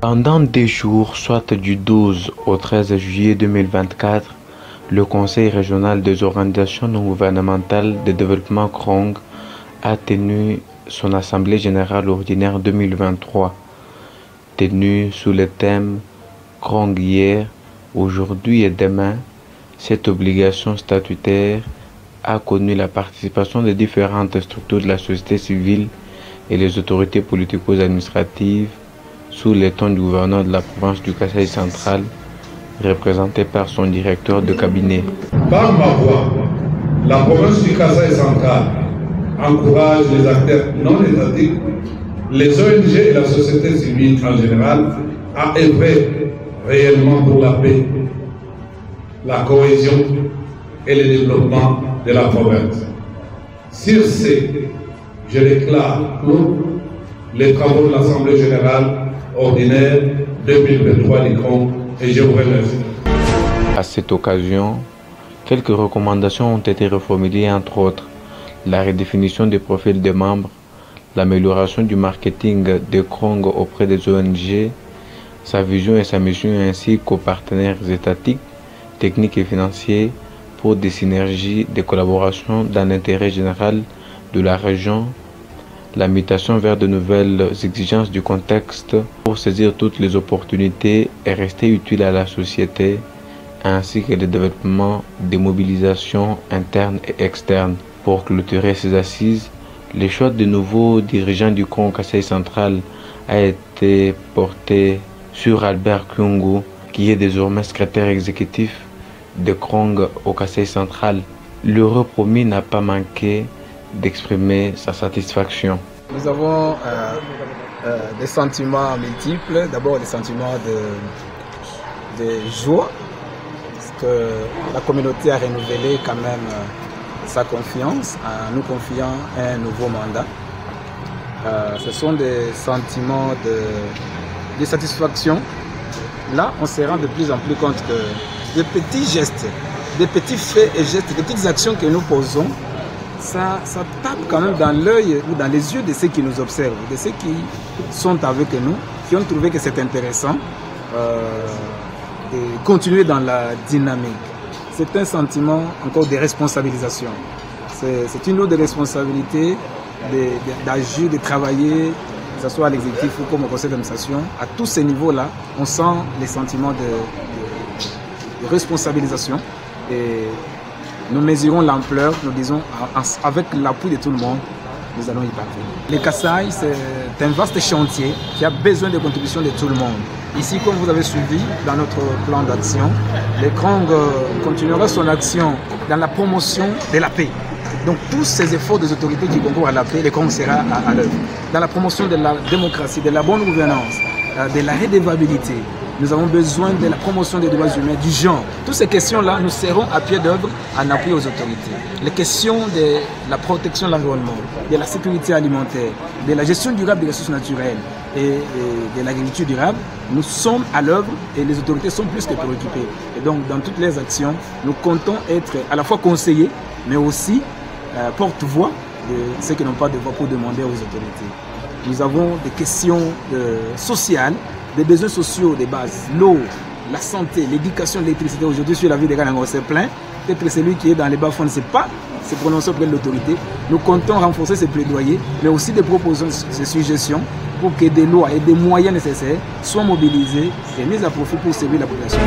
Pendant 10 jours, soit du 12 au 13 juillet 2024, le Conseil régional des organisations non gouvernementales de développement Krong a tenu son Assemblée générale ordinaire 2023, tenue sous le thème Krong hier, aujourd'hui et demain. Cette obligation statutaire a connu la participation de différentes structures de la société civile et les autorités politico-administratives sous le ton du gouverneur de la province du Kasaï central, représenté par son directeur de cabinet. Par ma voix, la province du Kasaï central encourage les acteurs non étatiques, les ONG et la société civile en général à œuvrer réellement pour la paix, la cohésion et le développement de la province. Sur ce, je déclare clos les travaux de l'Assemblée générale ordinaire 2023 du Krong et je vous remercie. À cette occasion, quelques recommandations ont été reformulées, entre autres la redéfinition des profils des membres, l'amélioration du marketing de Krong auprès des ONG, sa vision et sa mission ainsi qu'aux partenaires étatiques, techniques et financiers pour des synergies de collaboration dans l'intérêt général de la région, la mutation vers de nouvelles exigences du contexte pour saisir toutes les opportunités et rester utile à la société, ainsi que le développement des mobilisations internes et externes. Pour clôturer ces assises, le choix de nouveaux dirigeants du Krong Kasaï central a été porté sur Albert Kyungu, qui est désormais secrétaire exécutif de Krong au Kasaï central. L'heureux promis n'a pas manqué d'exprimer sa satisfaction. Nous avons des sentiments multiples. D'abord des sentiments de joie, parce que la communauté a renouvelé quand même sa confiance en nous confiant un nouveau mandat. Ce sont des sentiments de satisfaction. Là, on se rend de plus en plus compte que des petits gestes, des petits faits et gestes, des petites actions que nous posons, ça tape quand même dans l'œil ou dans les yeux de ceux qui nous observent, de ceux qui sont avec nous, qui ont trouvé que c'est intéressant de continuer dans la dynamique. C'est un sentiment encore de responsabilisation. C'est une autre responsabilité d'agir, de travailler, que ce soit à l'exécutif ou comme au conseil d'administration. À tous ces niveaux-là, on sent les sentiments de responsabilisation. Et nous mesurons l'ampleur, nous disons, avec l'appui de tout le monde, nous allons y parvenir. Le Kasaï, c'est un vaste chantier qui a besoin de contributions de tout le monde. Ici, comme vous avez suivi dans notre plan d'action, le Krong continuera son action dans la promotion de la paix. Donc tous ces efforts des autorités qui concourent à la paix, le Krong sera à l'œuvre. Dans la promotion de la démocratie, de la bonne gouvernance, de la redevabilité. Nous avons besoin de la promotion des droits humains, du genre. Toutes ces questions-là, nous serons à pied d'œuvre en appui aux autorités. Les questions de la protection de l'environnement, de la sécurité alimentaire, de la gestion durable des ressources naturelles et de l'agriculture durable, nous sommes à l'œuvre et les autorités sont plus que préoccupées. Et donc, dans toutes les actions, nous comptons être à la fois conseillers, mais aussi porte-voix de ceux qui n'ont pas de voix pour demander aux autorités. Nous avons des questions sociales, des besoins sociaux de base, l'eau, la santé, l'éducation, l'électricité. Aujourd'hui, sur la vie des Ghanais, on s'est plaint. Peut-être celui qui est dans les bas-fonds ne sait pas se prononcer auprès de l'autorité. Nous comptons renforcer ces plaidoyers, mais aussi des propositions, ces suggestions pour que des lois et des moyens nécessaires soient mobilisés et mis à profit pour servir la population.